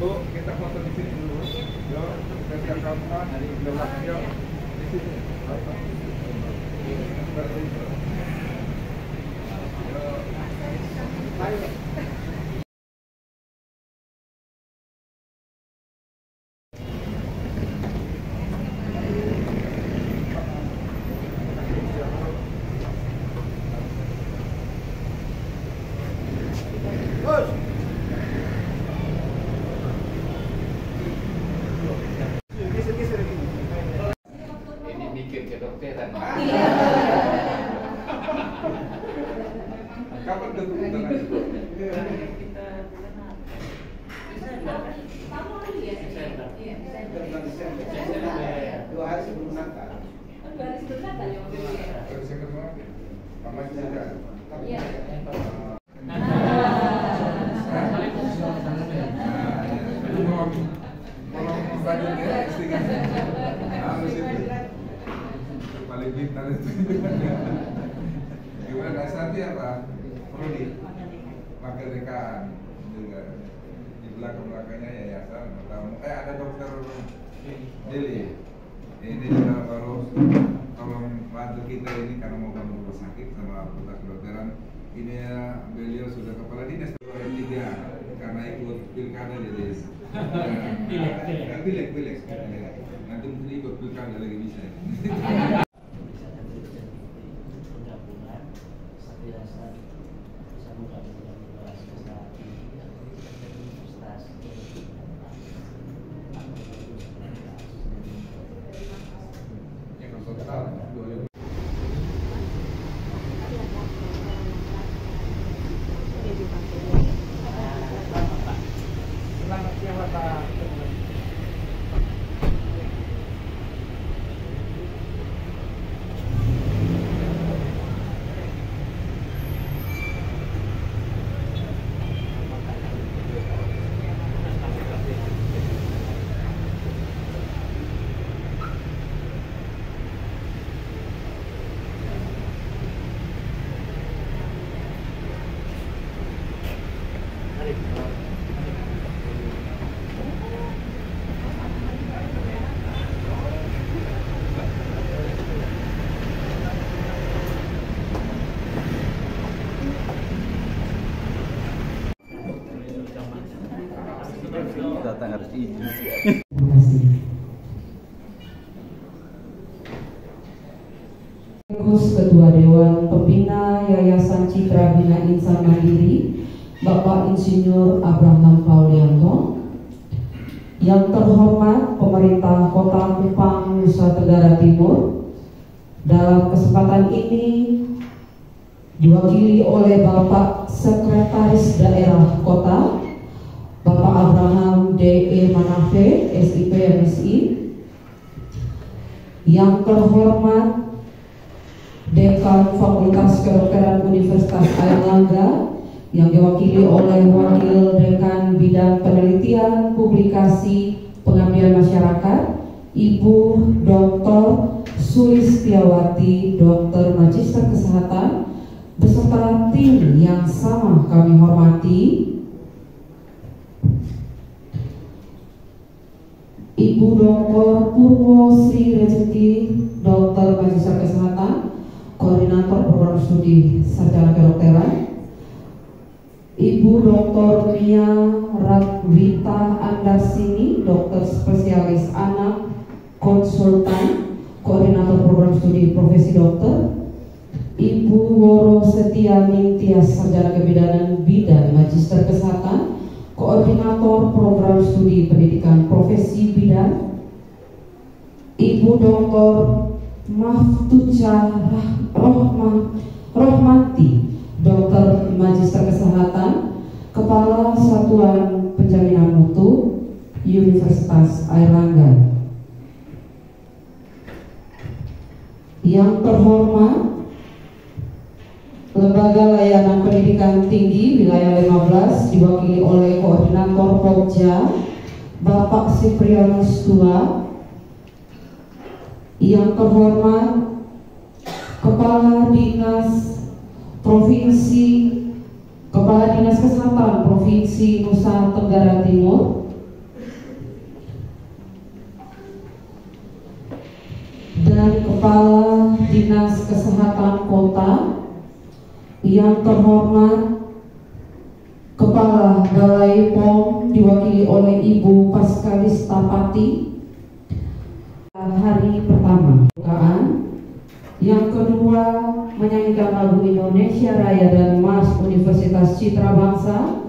Bu, kita foto di sini dulu. Yo, kita siapkan di belakang yo. Di sini. Ayo. Ini mikir kedokteran. Kapan ketemu dengan itu? Dua hari sebelum Natal. Saya ketemu lagi. Mama juga. Iya. Kalau baju dia istikan harus itu paling pintar itu. Gimana nasabnya apa? Prodi pakai rekaan juga di belakangnya yayasan. Ada dokter Deli. Ini juga baru tolong bantu kita ini karena mau bangun rumah sakit sama fakultas kedokteran. Ini ya, beliau sudah kepala dinas 3 karena ikut pilkada jadi pilek. Nanti mungkin ikut pilkada lagi bisa. Datang harus izin. Ketua Dewan Pembina Yayasan Citra Bina Insan Mandiri, Bapak Insinyur Abraham Paulianto. Yang terhormat Pemerintah Kota Kupang, Nusa Tenggara Timur, dalam kesempatan ini diwakili oleh Bapak Sekretaris Daerah Kota, Bapak Abraham D.E. Manafe, SIP MSI. Yang terhormat Dekan Fakultas Kedokteran Universitas Airlangga yang diwakili oleh Wakil Dekan Bidang Penelitian, Publikasi, Pengabdian Masyarakat, Ibu Dr. Sulistiawati, Dokter Magister Kesehatan, beserta tim yang sama kami hormati, Ibu Dr. Purwo Sri Rezeki, Dokter Magister Kesehatan, Koordinator Program Studi Sarjana Kedokteran, Ibu Dr. Mia Radwita Andarsini, Dokter Spesialis Anak, Konsultan, Koordinator Program Studi Profesi Dokter, Ibu Woro Setia Ningtyas, Sarjana Kebidanan Bidan Magister Kesehatan, Koordinator Program Studi Pendidikan Profesi Bidan, Ibu Dr. Maftuca Rohmati, Dokter Magister Kesehatan, Kepala Satuan Penjaminan Mutu Universitas Airlangga. Yang terhormat Lembaga Layanan Pendidikan Tinggi Wilayah 15 diwakili oleh Koordinator Pokja Bapak Siprianus Tua. Yang terhormat Kepala Dinas Kesehatan Provinsi Nusa Tenggara Timur, Kepala Dinas Kesehatan Kota, yang terhormat Kepala Balai POM diwakili oleh Ibu Paskalista Pati. Hari pertama yang kedua menyanyikan lagu Indonesia Raya dan Mars Universitas Citra Bangsa,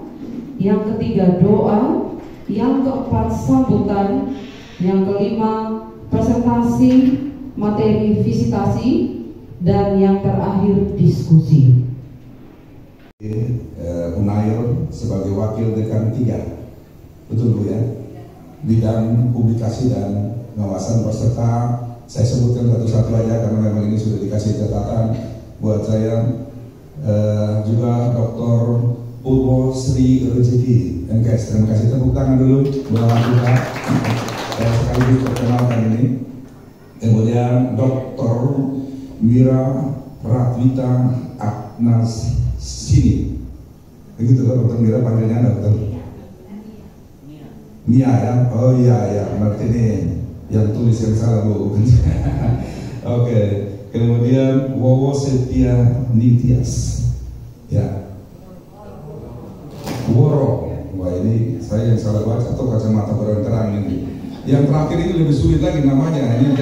yang ketiga doa, yang keempat sambutan, yang kelima presentasi materi visitasi, dan yang terakhir diskusi. Unair sebagai wakil dekan 3, betul Bu ya, bidang publikasi dan pengawasan peserta. Saya sebutkan satu-satu aja karena memang ini sudah dikasih catatan buat saya. Juga Dr. Purwo Sri Rezeki MKS, terima kasih, tepuk tangan dulu buat kita. Saya sekaligus perkenalkan ini. Kemudian Dr. Mira Pratwita Agnas Sini, begitu loh Dr. Mira panggilnya Dr. Mia ya, oh iya ya, berarti ini yang tulis yang salah Bu. Oke. Kemudian Wowo Setia Nitias, ya. Woro, wah ini saya yang salah baca atau kacamata kurang terang ini. Yang terakhir ini lebih sulit lagi namanya. Ini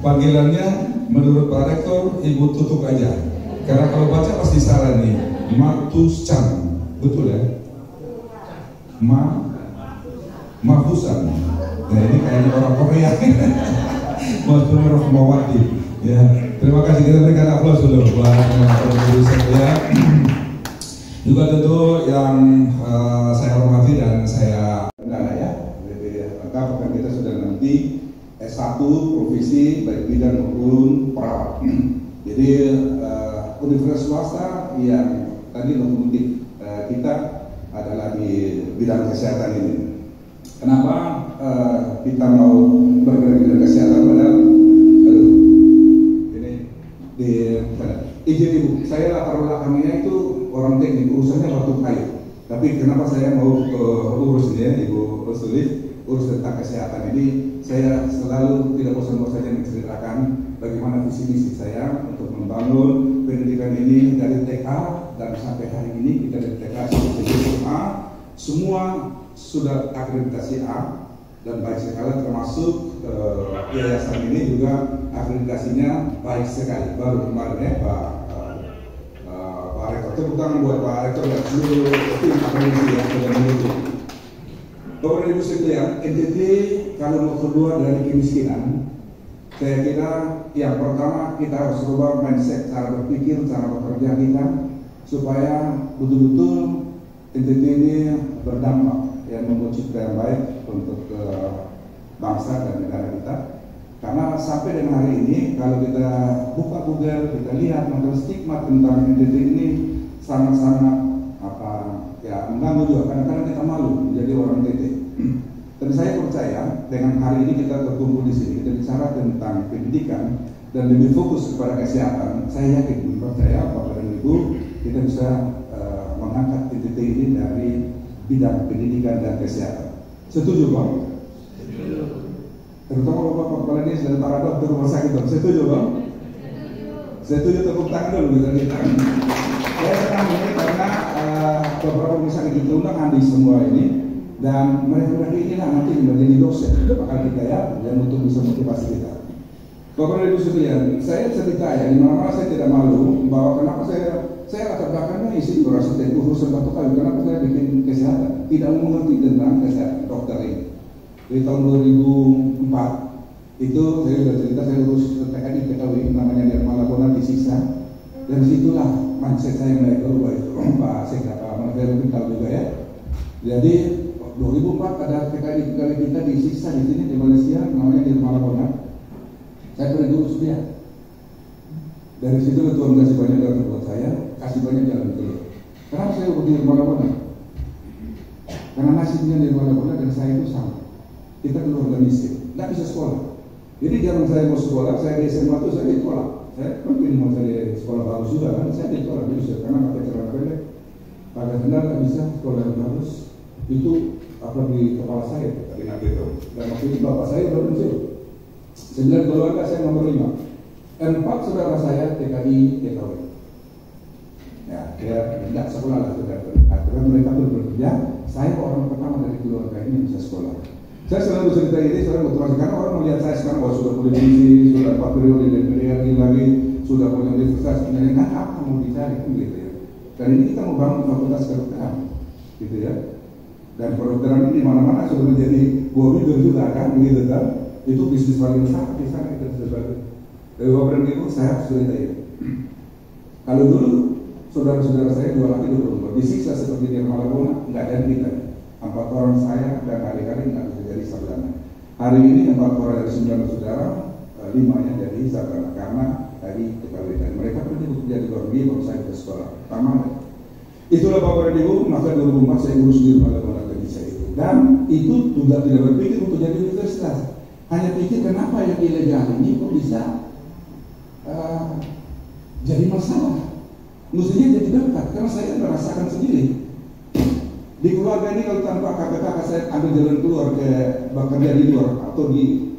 panggilannya menurut Pak Rektor Ibu tutup aja. Karena kalau baca pasti salah nih. Matuscan, betul ya? Mafusan. Nah ini kayaknya orang Korea. Mas Rahmawati. Ya, terima kasih, kita berikan aplaus dulu buat teman-teman saya. Juga tentu yang saya hormati dan saya kendala ya. Lengkap kan kita sudah nanti S1 profesi baik bidan maupun perawat. Jadi universitas swasta yang tadi lokomotif kita adalah di bidang kesehatan ini. Kenapa kita mau bergerak di bidang kesehatan? Padahal ini di izin Ibu, saya latar belakangnya itu orang teknik, urusannya batu kayu. Tapi kenapa saya mau urusnya Ibu Sulis, urus tentang kesehatan ini? Saya selalu tidak bosan-bosannya menceritakan bagaimana visi misi saya untuk membangun pendidikan ini dari TK dan sampai hari ini kita dari TK sampai SMA semua sudah akreditasi A dan baik sekali, termasuk yayasan ini juga akreditasinya baik sekali. Baru kemarin ya Pak Rektor, tepuk tangan buat Pak Rektor dan seluruh tim akademisi yang sudah mendukung. Bapak Ibu sekalian, NTT kalau mau keluar dari kemiskinan, saya kira yang pertama kita harus rubah mindset, cara berpikir, cara bekerja kita, supaya betul-betul NTT ini berdampak yang membuat citra yang baik untuk bangsa dan negara kita. Karena sampai dengan hari ini kalau kita buka Google, kita lihat maka stigma tentang NTT ini sangat-sangat mengganggu juga. Kadang-kadang kita malu menjadi orang NTT. Tapi saya percaya dengan hari ini kita berkumpul di sini, kita bicara tentang pendidikan dan lebih fokus kepada kesehatan. Saya yakin, percaya Bapak dan Ibu, kita bisa mengangkat NTT ini dari bidang pendidikan dan kesehatan. Setuju Bang? Setuju. Terutama Bapak Kepala Dinas dan para dokter rumah sakit Bang. Setuju Bang? Setuju, tepuk tangan dulu kita. Saya senang ini karena beberapa rumah sakit kita undang di semua ini, dan mereka inilah nanti menjadi dosen bakal kita ya, yang untuk bisa motivasi kita. Bapak dan Ibu sekalian, saya cerita ya, di mana-mana saya tidak malu bahwa kenapa saya latar belakangnya isi berasal dari urusan batu kayu. Kenapa saya bikin kesehatan? Tidak mengerti tentang kesehatan dokter ini. Dari tahun 2004 itu saya sudah cerita, saya urus TKI PKW namanya Nirmala Bona disiksa. Dan situlah mindset saya mulai berubah itu. Pak Sekda, Pak Manfair mungkin tahu juga ya. Jadi 2004 ada TKI kita disiksa di sini di Malaysia namanya Nirmala Bona. Saya pernah urus dia. Dari situ Tuhan kasih banyak jalan buat saya, kasih banyak jalan keluar. Kenapa saya urus Nirmala Bona? Karena nasibnya Nirmala Bona dan saya itu sama. Kita keluarga miskin, tidak bisa sekolah. Jadi zaman saya mau sekolah, saya di SMA itu saya di sekolah. Saya mungkin mau cari sekolah bagus juga kan, saya di sekolah bisa karena pakai celana pendek, pakai sandal nggak bisa, sekolah yang bagus. Itu apa di kepala saya tadi nanti itu. Dan waktu itu bapak saya baru pensiun. 9 keluarga saya nomor 5. 4 saudara saya TKI, TKW. Ya, dia tidak sekolah lah saudara. Akhirnya mereka pun bekerja. Saya orang pertama dari keluarga ini yang bisa sekolah. Saya selalu cerita ini, saya motivasi karena orang melihat saya sekarang, wah sudah politisi, sudah 4 periode DPR lagi, sudah punya universitas, kan apa mau dicari kan gitu ya. Dan ini kita mau bangun fakultas kedokteran, gitu ya. Dan kedokteran ini mana-mana sudah menjadi buah bibir juga kan, gitu kan. Itu bisnis paling besar di sana kita sebagai. Dari Bapak dan Ibu, saya harus cerita ini. Kalau dulu saudara-saudara saya 2 laki 2 perempuan disiksa seperti di Malabona, nggak ada kita. 4 orang saya dan kali-kali nggak bisa jadi sarjana. Hari ini 4 orang dari 9 saudara, 5-nya jadi sarjana karena tadi TKW dan mereka pergi bekerja di luar negeri baru saya ke sekolah. Pertama, itulah Bapak dan Ibu, maka 2004 saya urus di Malabona tadi saya itu. Dan itu juga tidak berpikir untuk jadi universitas. Hanya pikir kenapa yang ilegal ini kok bisa jadi masalah. Mestinya jadi dekat, karena saya merasakan sendiri. Di keluarga ini kalau tanpa kakak-kakak saya ambil jalan keluar ke bekerja di luar atau di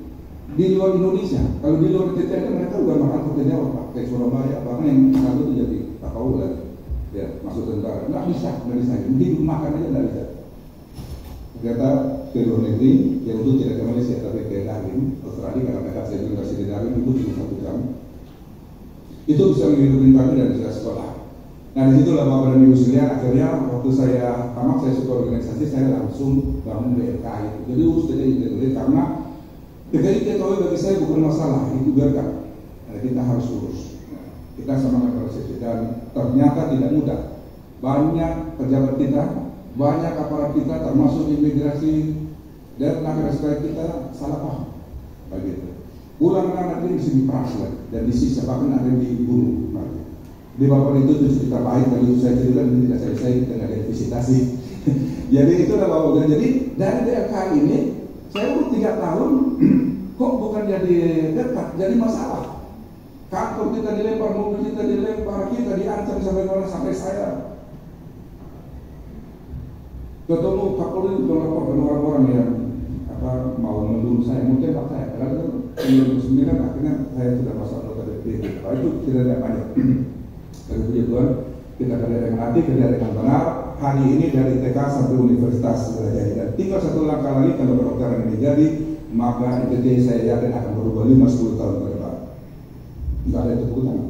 luar Indonesia. Kalau di luar TTN mereka udah makan hotel Jawa, Pak, kayak Surabaya, bahkan yang satu itu jadi Pakau lagi, ya masuk tentara. Nggak bisa. Hidup makan aja nggak bisa. Ternyata ke luar negeri, yang untuk tidak ke Malaysia tapi ke Darwin, Australia, karena kakak saya juga masih di Darwin itu cuma 1 jam. Itu bisa menghidupi kami dan bisa sekolah. Nah disitulah Bapak dan Ibu sekalian, akhirnya waktu saya tamat saya suka organisasi, saya langsung bangun BLKI. Jadi urus TKI karena TKI TKW bagi saya bukan masalah, itu biarkan. Nah, kita harus urus. Kita sama proses dan ternyata tidak mudah. Banyak pejabat kita, banyak aparat kita, termasuk imigrasi dan tenaga kesehatan kita salah paham. Begitu. Pulang nanti bisa diperas dan disiksa, bahkan ada yang dibunuh. Di Bapak itu cerita pahit, kalau saya cerita ini tidak selesai, kita nggak ada visitasi. Jadi itulah Bapak. Jadi dari DLK ini saya umur 3 tahun, kok bukan jadi dekat, jadi masalah. Kantor kita dilempar, mobil kita dilempar, kita diancam sampai mana, sampai saya ketemu Kapolri itu melaporkan orang-orang yang mau membunuh saya, mungkin Pak saya. Karena 2009 akhirnya saya sudah masuk anggota DPD. Itu tidak ada banyak. Dari puji Tuhan, kita kerja dengan hati, kerja dengan benar. Hari ini dari TK sampai universitas sudah jadi. Dan tinggal 1 langkah lagi kalau kedokteran ini jadi, maka ITT saya yakin akan berubah 5-10 tahun ke depan. Tidak ada tepuk tangan.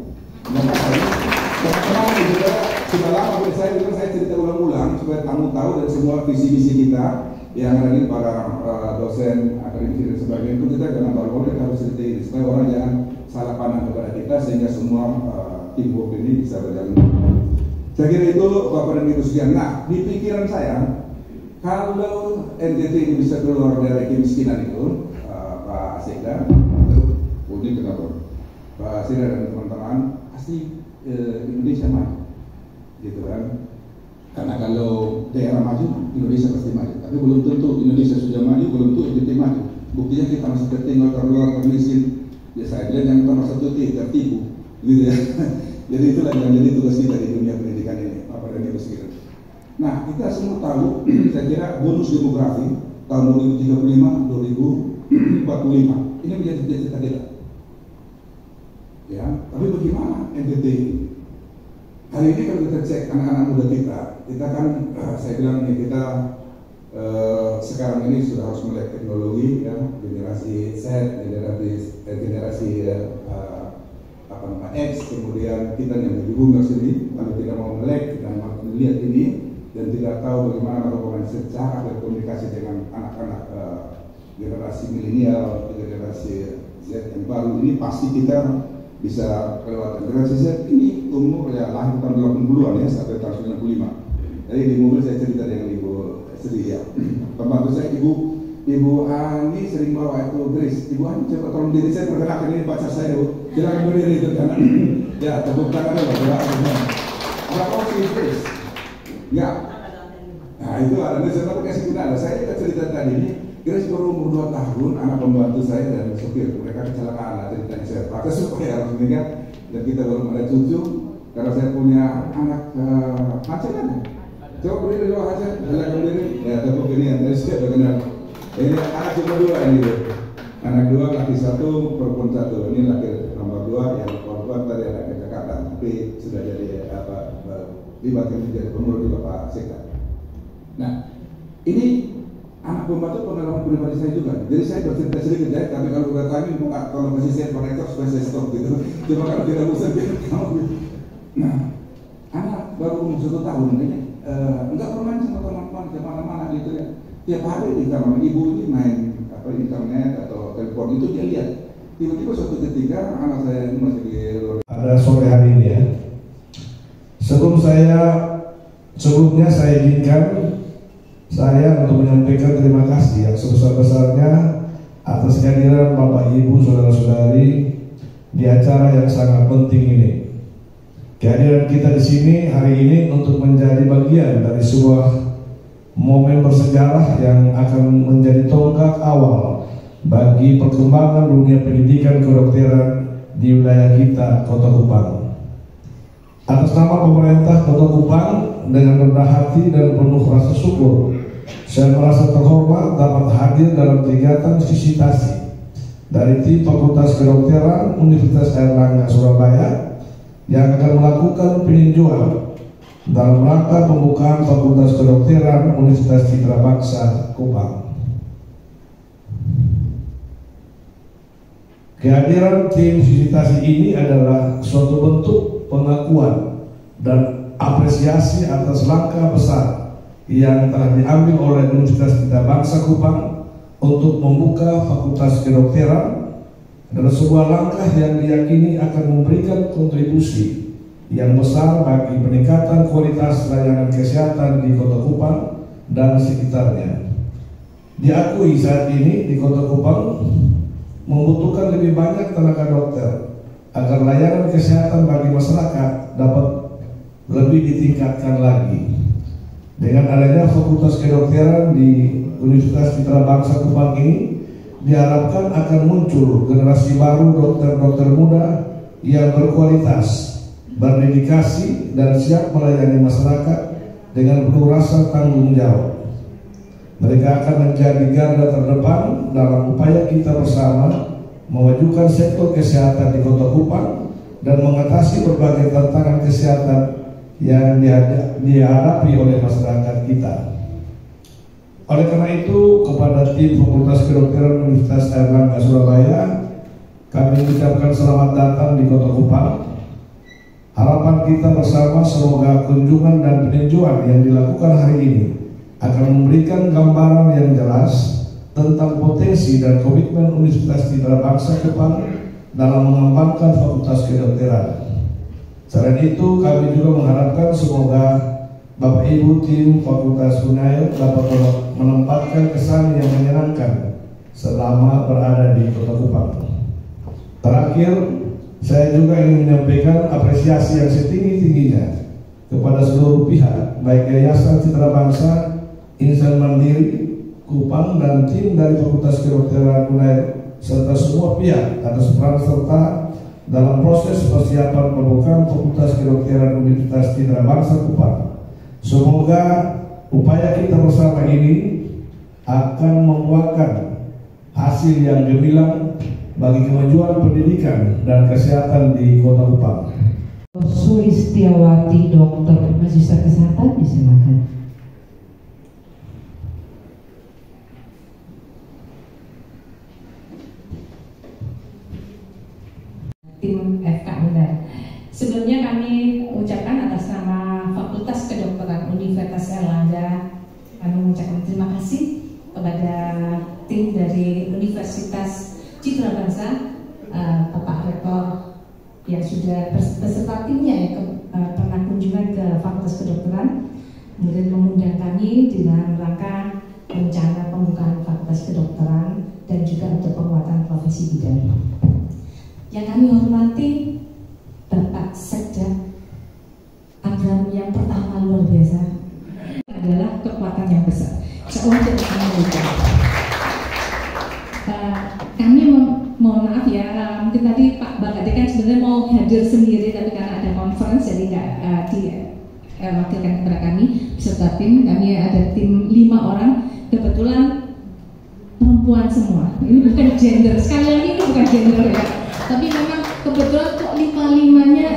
Teman-teman juga sudah lama saya cerita ulang-ulang supaya kamu tahu dan semua visi-visi kita yang ada ini para dosen akademisi dan sebagainya itu kita jangan baru kita harus cerita ini supaya orang jangan salah pandang kepada kita sehingga semua teamwork ini bisa berjalan. Saya kira itu Bapak dan Ibu sekalian. Nah, di pikiran saya kalau NTT ini bisa keluar dari kemiskinan itu, Pak Aseda, ini kenapa? Pak Aseda dan teman-teman pasti Indonesia maju, gitu kan? Karena kalau daerah maju, Indonesia pasti maju. Tapi belum tentu Indonesia sudah maju, belum tentu NTT maju. Buktinya kita masih tertinggal, terluar, termiskin. Ya saya bilang yang kita masuk tertipu, gitu ya. Jadi itulah yang menjadi tugas kita di dunia pendidikan ini, apa dan Ibu sekalian. Nah, kita semua tahu, saya kira bonus demografi tahun 2035, 2045 ini menjadi cita-cita kita. Ya, tapi bagaimana NTT ini? Hari ini kalau kita cek anak-anak muda kita kan, saya bilang ini kita sekarang ini sudah harus melek teknologi, ya, generasi Z, generasi X, kemudian kita yang lebih boomers ini, kalau tidak mau melek, tidak mau melihat ini, dan tidak tahu bagaimana melakukan secara berkomunikasi dengan anak-anak generasi milenial, generasi Z yang baru ini, pasti kita bisa kelewatan. Generasi Z ini umur ya lahir tahun 80-an ya sampai tahun 95. Jadi di mobil saya cerita dengan Ibu Sri ya. Pembantu saya Ibu Ani sering bawa itu Grace. Ibu Ani coba tolong diri saya perkenalkan ini pacar saya Bu. Silakan berdiri itu kanan. Ya tepuk tangan dulu. Berapa usia Grace? Ya. Nah itu ada saya kasih guna. Saya juga cerita tadi ini. Grace baru umur 2 tahun, anak pembantu saya dan sopir mereka kecelakaan. Ceritanya saya pakai supaya harus menikah dan kita belum ada cucu karena saya punya anak Hasan kan? Coba berdiri dulu Hasan, silakan berdiri. Ya tepuk ini yang tadi sudah kenal. Ini anak cuma 2 ini. Anak 2, laki 1, perempuan 1. Ini laki nomor 2, yang perempuan tadi anak ke Jakarta, tapi sudah jadi libatkan menjadi pengurus di Bapak Sekda. Nah, ini anak pembantu pengalaman pribadi saya juga. Jadi saya bercerita sedikit ya, tapi kalau udah kami kalau masih saya korektor supaya saya stop gitu. Cuma kalau tidak usah biar kamu. Nah, anak baru umur 1 tahun ini enggak bermain sama teman-teman kemana-mana gitu ya. Tiap hari di kamar ibu ini main internet atau telepon itu dia lihat. Tiba-tiba suatu ketika anak saya ini masih di luar. Pada sore hari ini ya. Sebelumnya saya izinkan saya untuk menyampaikan terima kasih yang sebesar-besarnya atas kehadiran Bapak Ibu Saudara-saudari di acara yang sangat penting ini. Kehadiran kita di sini hari ini untuk menjadi bagian dari sebuah momen bersejarah yang akan menjadi tonggak awal bagi perkembangan dunia pendidikan kedokteran di wilayah kita, Kota Kupang. Atas nama pemerintah Kota Kupang, dengan rendah hati dan penuh rasa syukur, saya merasa terhormat dapat hadir dalam kegiatan visitasi dari tim Fakultas Kedokteran Universitas Airlangga Surabaya yang akan melakukan peninjauan dalam rangka pembukaan Fakultas Kedokteran Universitas Citra Bangsa Kupang. Kehadiran tim visitasi ini adalah suatu bentuk pengakuan dan apresiasi atas langkah besar yang telah diambil oleh Universitas Citra Bangsa Kupang untuk membuka Fakultas Kedokteran, adalah sebuah langkah yang diyakini akan memberikan kontribusi yang besar bagi peningkatan kualitas layanan kesehatan di Kota Kupang dan sekitarnya. Diakui saat ini di Kota Kupang membutuhkan lebih banyak tenaga dokter agar layanan kesehatan bagi masyarakat dapat lebih ditingkatkan lagi. Dengan adanya Fakultas Kedokteran di Universitas Citra Bangsa Kupang ini diharapkan akan muncul generasi baru dokter-dokter muda yang berkualitas, berdedikasi dan siap melayani masyarakat dengan penuh rasa tanggung jawab. Mereka akan menjadi garda terdepan dalam upaya kita bersama memajukan sektor kesehatan di Kota Kupang dan mengatasi berbagai tantangan kesehatan yang dihadapi oleh masyarakat kita. Oleh karena itu, kepada tim Fakultas Kedokteran Universitas Airlangga Surabaya, kami mengucapkan selamat datang di Kota Kupang. Harapan kita bersama semoga kunjungan dan peninjauan yang dilakukan hari ini akan memberikan gambaran yang jelas tentang potensi dan komitmen Universitas Citra Bangsa Kupang dalam mengembangkan Fakultas Kedokteran. Selain itu, kami juga mengharapkan semoga Bapak Ibu tim Fakultas Unair dapat menempatkan kesan yang menyenangkan selama berada di Kota Kupang. Terakhir, saya juga ingin menyampaikan apresiasi yang setinggi-tingginya kepada seluruh pihak, baik Yayasan Citra Bangsa, Insan Mandiri Kupang, dan tim dari Fakultas Kedokteran Unair, serta semua pihak atas peran serta dalam proses persiapan pembukaan Fakultas Kedokteran Universitas Citra Bangsa Kupang. Semoga upaya kita bersama ini akan membuahkan hasil yang gemilang bagi kemajuan pendidikan dan kesehatan di Kota Kupang. Sulistiawati, dokter Magister Kesehatan, disilakan. Tim FK Unair. Sebelumnya kami ucapkan atas nama Fakultas Kedokteran Universitas Airlangga, kami mengucapkan terima kasih kepada tim dari Universitas Citra Bangsa, Bapak Rektor yang sudah beserta timnya yang pernah kunjungan ke Fakultas Kedokteran, kemudian mengundang kami dengan rangka rencana pembukaan Fakultas Kedokteran dan juga untuk penguatan profesi bidan. Yang kami hormati Bapak Sekda Agram yang pertama luar biasa adalah kekuatan yang besar. Untuk kami mohon maaf ya, mungkin tadi Pak Bagade kan sebenarnya mau hadir sendiri, tapi karena ada conference jadi nggak diwakilkan kepada kami beserta tim. Kami ada tim 5 orang, kebetulan perempuan perempuan semua. Ini bukan gender, sekali lagi ini bukan gender ya. Tapi memang kebetulan kok 5-5-nya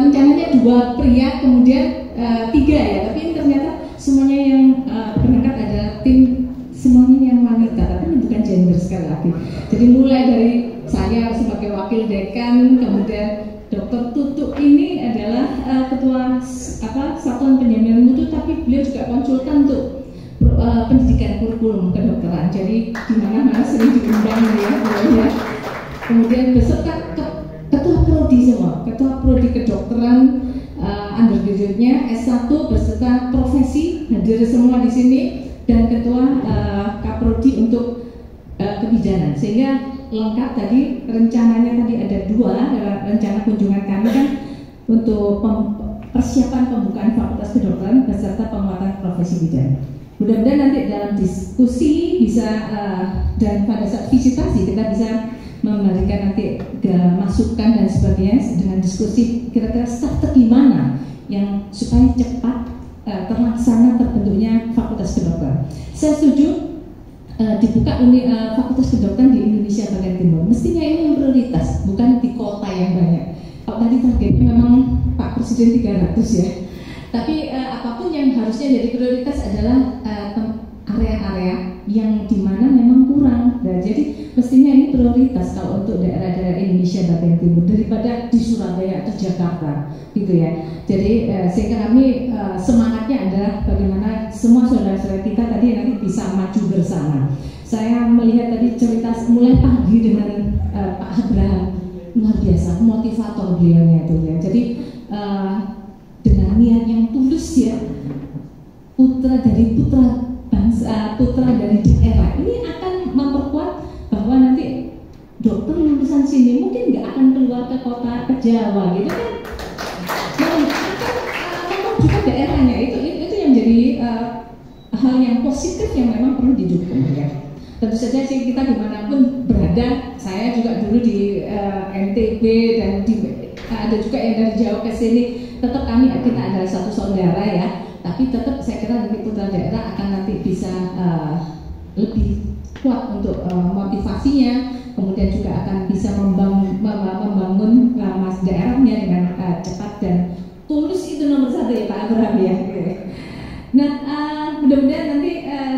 rencananya 2 pria kemudian 3 ya. Tapi ini ternyata semuanya yang berangkat adalah tim semuanya yang wanita. Tapi ini bukan gender sekali lagi. Jadi mulai dari saya sebagai wakil dekan, kemudian Dr. Tutu ini adalah ketua Satuan Penjaminan Mutu, tapi beliau juga konsultan untuk pendidikan kurikulum kedokteran. Jadi di mana-mana sering diundang ya. Kemudian beserta ketua prodi semua, ketua prodi kedokteran undergraduate-nya S1 beserta profesi hadir semua di sini, dan ketua kaprodi untuk kebijakan, sehingga lengkap. Tadi rencananya tadi ada 2 rencana kunjungan kami kan untuk persiapan pembukaan Fakultas Kedokteran beserta penguatan profesi bidan. Mudah-mudahan nanti dalam diskusi bisa dan pada saat visitasi kita bisa memberikan nanti masukan dan sebagainya dengan diskusi kira-kira strategi mana yang supaya cepat terlaksana terbentuknya Fakultas Kedokteran. Saya setuju dibuka Fakultas Kedokteran di Indonesia bagian timur. Mestinya ini yang prioritas, bukan di kota yang banyak. Kalau tadi targetnya memang Pak Presiden 300 ya. Tapi apapun yang harusnya jadi prioritas adalah area-area yang dimana memang kurang. Nah, jadi mestinya ini prioritas kalau untuk daerah-daerah Indonesia bagian timur daripada di Surabaya atau Jakarta, gitu ya. Jadi sehingga kami semangatnya adalah bagaimana semua saudara-saudara kita tadi nanti bisa maju bersama. Saya melihat tadi cerita mulai pagi dengan Pak Abraham, luar biasa motivator beliaunya itu ya. Jadi dengan niat yang tulus ya, putra dari bangsa, putra dari daerah ini akan memperkuat bahwa nanti dokter lulusan sini mungkin nggak akan keluar ke kota, ke Jawa gitu kan. Memang juga daerahnya itu yang jadi hal yang positif yang memang perlu didukung ya. Tentu saja sih kita dimanapun berada, saya juga dulu di NTB dan ada juga yang dari Jawa ke sini, tetap kita adalah satu saudara ya. Tapi tetap saya kira nanti putra daerah akan nanti bisa lebih kuat untuk motivasinya, kemudian juga akan bisa membangun daerahnya dengan cepat dan tulus. Itu nomor 1 ya Pak Abraham ya. Nah mudah-mudahan nanti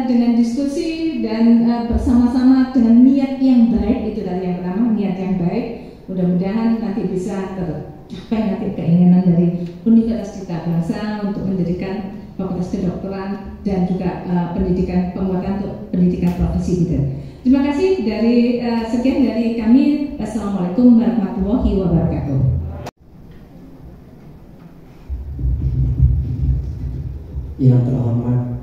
dengan diskusi dan bersama-sama dengan niat yang baik, itu tadi yang pertama, niat yang baik, mudah-mudahan nanti bisa tercapai nanti keinginan dari Universitas Cipta Bangsa untuk mendirikan Fakultas Kedokteran dan juga pendidikan penguatan untuk pendidikan profesi bidan. Terima kasih sekian dari kami. Assalamualaikum warahmatullahi wabarakatuh. Yang terhormat